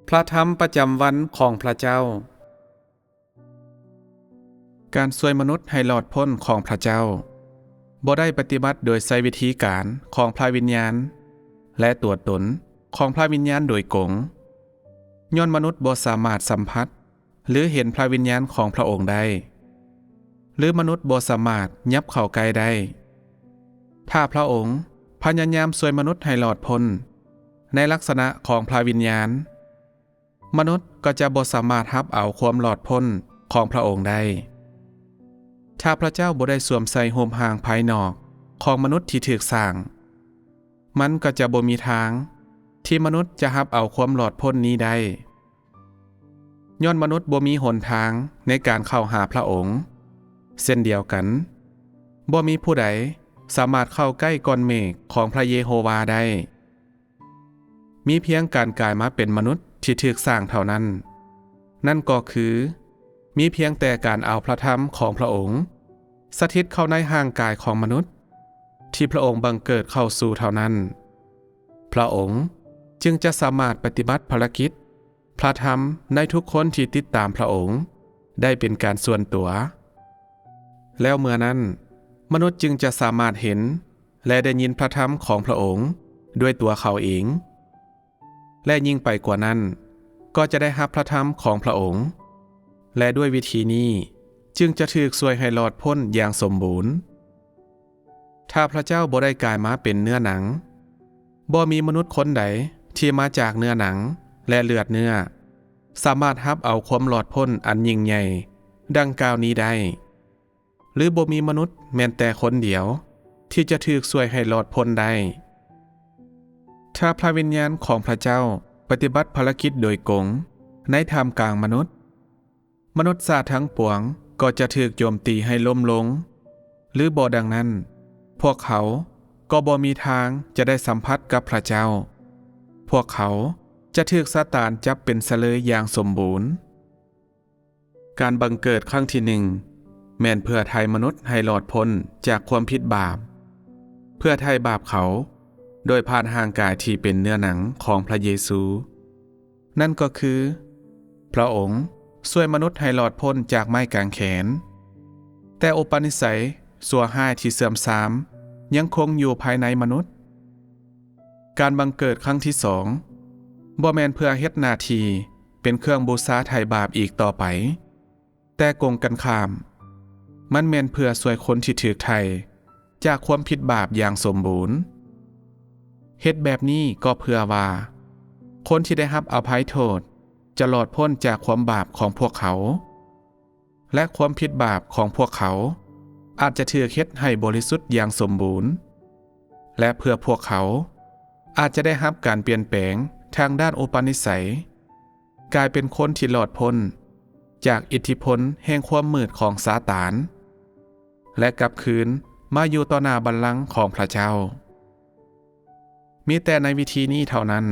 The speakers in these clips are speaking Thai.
พระธรรมประจำวันของพระเจ้าการช่วยมนุษย์ให้หลอดพ้นของพระเจ้าบ่ได้ปฏิบัติโดยใช้วิธีการของพระวิญญาณและตัวตนของพระวิญญาณโดยกงย้อนมนุษย์บ่สามารถสัมผัสหรือเห็นพระวิญญาณของพระองค์ได้หรือมนุษย์บ่สามารถยับเข้าใกล้ได้ถ้าพระองค์พยายามช่วยมนุษย์ให้หลอดพ้นในลักษณะของพระวิญญาณมนุษย์ก็จะบ่สามารถรับเอาความหลอดพ้นของพระองค์ได้ถ้าพระเจ้าบ่ได้สวมใส่ห่มห่างภายนอกของมนุษย์ที่ถูกสร้างมันก็จะบ่มีทางที่มนุษย์จะรับเอาความหลอดพ้นนี้ได้ย้อนมนุษย์บ่มีหนทางในการเข้าหาพระองค์เช่นเดียวกันบ่มีผู้ใดสามารถเข้าใกล้ก้อนเมฆของพระเยโฮวาได้มีเพียงการกลายมาเป็นมนุษย์ที่ถูกสร้างเท่านั้นนั่นก็คือมีเพียงแต่การเอาพระธรรมของพระองค์สถิตเข้าในร่างกายของมนุษย์ที่พระองค์บังเกิดเข้าสู่เท่านั้นพระองค์จึงจะสามารถปฏิบัติภารกิจพระธรรมในทุกคนที่ติดตามพระองค์ได้เป็นการส่วนตัวแล้วเมื่อนั้นมนุษย์จึงจะสามารถเห็นและได้ยินพระธรรมของพระองค์ด้วยตัวเขาเองและยิ่งไปกว่านั้นก็จะได้รับพระธรรมของพระองค์และด้วยวิธีนี้จึงจะถูกช่วยให้รอดพ้นอย่างสมบูรณ์ถ้าพระเจ้าบ่ได้กลายมาเป็นเนื้อหนังบ่มีมนุษย์คนใดที่มาจากเนื้อหนังและเลือดเนื้อสามารถรับเอาความหลอดพ้นอันยิ่งใหญ่ดังกล่าวนี้ได้หรือบ่มีมนุษย์แม้แต่คนเดียวที่จะถูกช่วยให้รอดพ้นได้ถ้าพระวิญญาณของพระเจ้าปฏิบัติภารกิจโดยกงในท่ามกลางมนุษย์ชาติทั้งปวงก็จะถูกโจมตีให้ล้มลงหรือบ่ดังนั้นพวกเขาก็บ่มีทางจะได้สัมผัสกับพระเจ้าพวกเขาจะถูกซาตานจับเป็นเสลยอย่างสมบูรณ์การบังเกิดครั้งที่หนึ่งแม่นเพื่อไถ่มนุษย์ให้หลอดพ้นจากความผิดบาปเพื่อไถ่บาปเขาโดยผ่านร่างกายที่เป็นเนื้อหนังของพระเยซูนั่นก็คือพระองค์ช่วยมนุษย์ให้หลอดพ้นจากไม้กางเขนแต่อุปนิสัยชั่วร้ายที่เสื่อมทรามยังคงอยู่ภายในมนุษย์การบังเกิดครั้งที่สองบ่แม่นเพื่อเฮ็ดหน้าที่เป็นเครื่องบูชาไถ่บาปอีกต่อไปแต่กงกันข้ามมันแม่นเพื่อช่วยคนที่ถูกไถ่จากความผิดบาปอย่างสมบูรณ์เฮ็ดแบบนี้ก็เพื่อว่าคนที่ได้รับอภัยโทษจะหลอดพ้นจากความบาปของพวกเขาและความผิดบาปของพวกเขาอาจจะถูกเฮ็ดให้บริสุทธิ์อย่างสมบูรณ์และเพื่อพวกเขาอาจจะได้รับการเปลี่ยนแปลงทางด้านอุปนิสัยกลายเป็นคนที่หลอดพ้นจากอิทธิพลแห่งความมืดของซาตานและกลับคืนมาอยู่ต่อหน้าบัลลังก์ของพระเจ้ามีแต่ในวิธีนี้เท่านั้น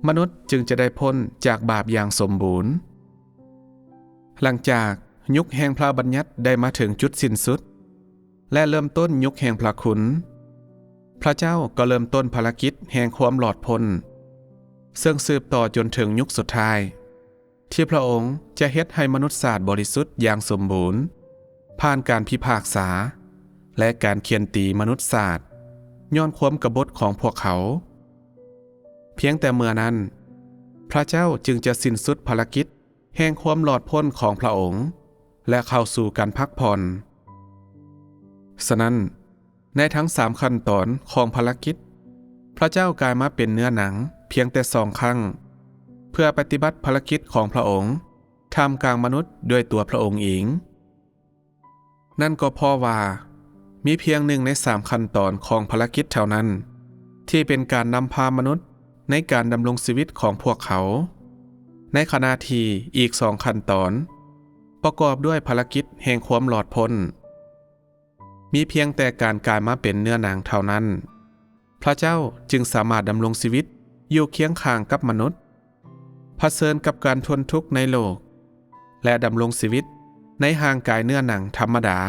มนุษย์จึงจะได้พ้นจากบาปอย่างสมบูรณ์หลังจากยุคแห่งพระบัญญัติได้มาถึงจุดสิ้นสุดและเริ่มต้นยุคแห่งพระคุณพระเจ้าก็เริ่มต้นภารกิจแห่งความหลอดพ้นซึ่งสืบต่อจนถึงยุคสุดท้ายที่พระองค์จะเฮ็ดให้มนุษยชาติบริสุทธิ์อย่างสมบูรณ์ผ่านการพิพากษาและการเคี่ยนตีมนุษยชาติย้อนความกบฏของพวกเขาเพียงแต่เมื่อนั้นพระเจ้าจึงจะสิ้นสุดภารกิจแห่งความหลอดพ้นของพระองค์และเข้าสู่การพักผ่อนฉะนั้นในทั้ง3ขั้นตอนของภารกิจพระเจ้ากลายมาเป็นเนื้อหนังเพียงแต่2ครั้งเพื่อปฏิบัติภารกิจของพระองค์ท่ามกลางมนุษย์ด้วยตัวพระองค์เองนั่นก็เพราะว่ามีเพียง1ใน3ขั้นตอนของภารกิจเท่านั้นที่เป็นการนำพามนุษย์ในการดำรงชีวิตของพวกเขาในขณะที่อีก2ขั้นตอนประกอบด้วยภารกิจแห่งความหลอดพ้นมีเพียงแต่การกลายมาเป็นเนื้อหนังเท่านั้นพระเจ้าจึงสามารถดำรงชีวิตอยู่เคียงข้างกับมนุษย์เผชิญกับการทนทุกข์ในโลกและดำรงชีวิตในร่างกายเนื้อหนังธรรมดา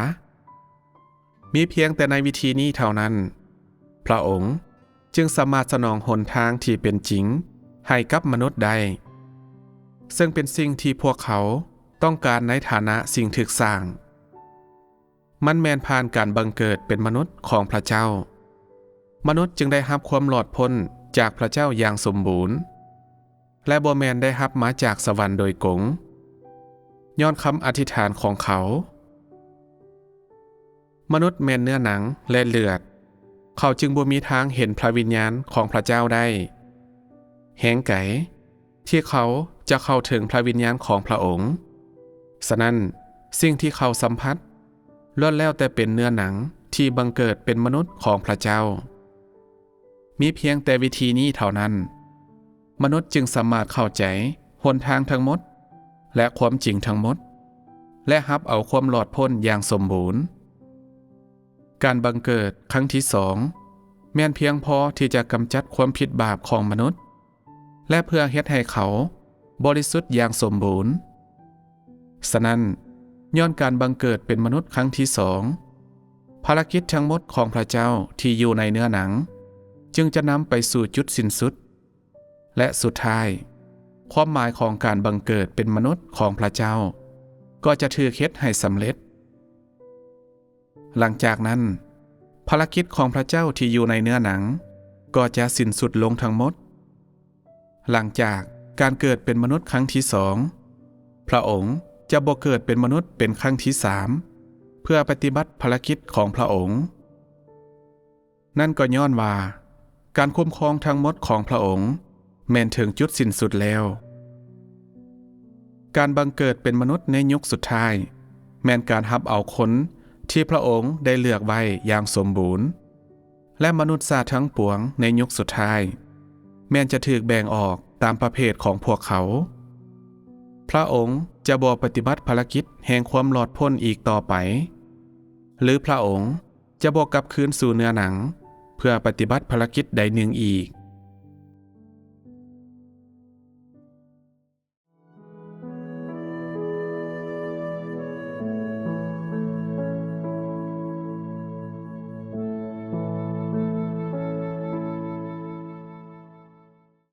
มีเพียงแต่ในวิธีนี้เท่านั้นพระองค์จึงสามารถสนองหนทางที่เป็นจริงให้กับมนุษย์ได้ ซึ่งเป็นสิ่งที่พวกเขาต้องการในฐานะสิ่งถูกสร้างมันแม่นผ่านการบังเกิดเป็นมนุษย์ของพระเจ้ามนุษย์จึงได้รับความหลอดพ้นจากพระเจ้าอย่างสมบูรณ์และบ่แม่นได้รับมาจากสวรรค์โดยกงย้อนคำอธิษฐานของเขามนุษย์แม่นเนื้อหนังและเลือดเขาจึงบ่มีทางเห็นพระวิญญาณของพระเจ้าได้แหงไก่ที่เขาจะเข้าถึงพระวิญญาณของพระองค์ฉะนั้นสิ่งที่เขาสัมผัสล้วนแล้วแต่เป็นเนื้อหนังที่บังเกิดเป็นมนุษย์ของพระเจ้ามีเพียงแต่วิธีนี้เท่านั้นมนุษย์จึงสามารถเข้าใจหนทางทั้งหมดและความจริงทั้งหมดและรับเอาความหลอดพ้นอย่างสมบูรณ์การบังเกิดครั้งที่2แม่นเพียงพอที่จะกำจัดความผิดบาปของมนุษย์และเพื่อเฮ็ดให้เขาบริสุทธิ์อย่างสมบูรณ์ฉะนั้นย้อนการบังเกิดเป็นมนุษย์ครั้งที่2ภารกิจทั้งหมดของพระเจ้าที่อยู่ในเนื้อหนังจึงจะนำไปสู่จุดสิ้นสุดและสุดท้ายความหมายของการบังเกิดเป็นมนุษย์ของพระเจ้าก็จะถูกเฮ็ดให้สำเร็จหลังจากนั้นภารกิจของพระเจ้าที่อยู่ในเนื้อหนังก็จะสิ้นสุดลงทั้งหมดหลังจากการเกิดเป็นมนุษย์ครั้งที่2พระองค์จะบ่เกิดเป็นมนุษย์เป็นครั้งที่3เพื่อปฏิบัติภารกิจของพระองค์นั่นก็ย้อนว่าการคุ้มครองทั้งหมดของพระองค์แม้นถึงจุดสิ้นสุดแล้วการบังเกิดเป็นมนุษย์ในยุคสุดท้ายแม้นการรับเอาคนที่พระองค์ได้เลือกไว้อย่างสมบูรณ์และมนุษย์ชาติทั้งปวงในยุคสุดท้ายแม้นจะถูกแบ่งออกตามประเภทของพวกเขาพระองค์จะบ่ปฏิบัติภารกิจแห่งความหลอดพ้นอีกต่อไปหรือพระองค์จะบ่กลับคืนสู่เนื้อหนังเพื่อปฏิบัติภารกิจใดหนึ่งอีก